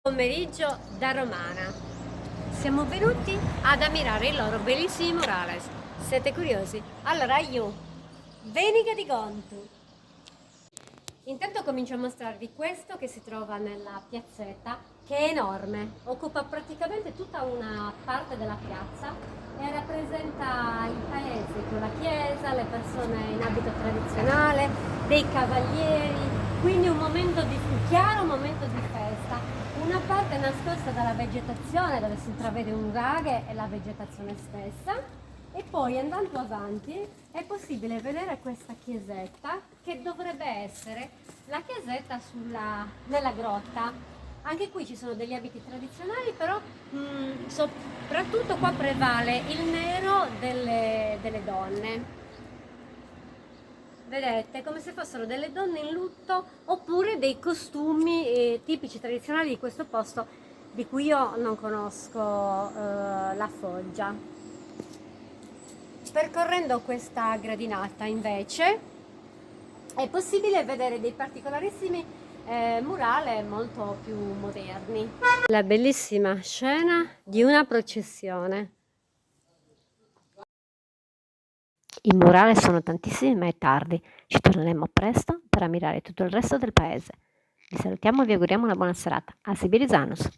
Pomeriggio da romana. Siamo venuti ad ammirare i loro bellissimi murales. Siete curiosi? Allora io, veniga di conto. Intanto comincio a mostrarvi questo che si trova nella piazzetta, che è enorme, occupa praticamente tutta una parte della piazza e rappresenta il paese con la chiesa, le persone in abito tradizionale, dei cavalieri, quindi un chiaro momento di festa. Una parte nascosta dalla vegetazione dove si intravede un nuraghe e la vegetazione stessa, e poi andando avanti è possibile vedere questa chiesetta che dovrebbe essere la chiesetta nella grotta. Anche qui ci sono degli abiti tradizionali, però soprattutto qua prevale il nero delle donne. Vedete, come se fossero delle donne in lutto oppure dei costumi tipici tradizionali di questo posto di cui io non conosco la foggia. Percorrendo questa gradinata invece è possibile vedere dei particolarissimi murales molto più moderni. La bellissima scena di una processione. I murales sono tantissimi ma è tardi, ci torneremo presto per ammirare tutto il resto del paese. Vi salutiamo e vi auguriamo una buona serata. A Sibirizanos!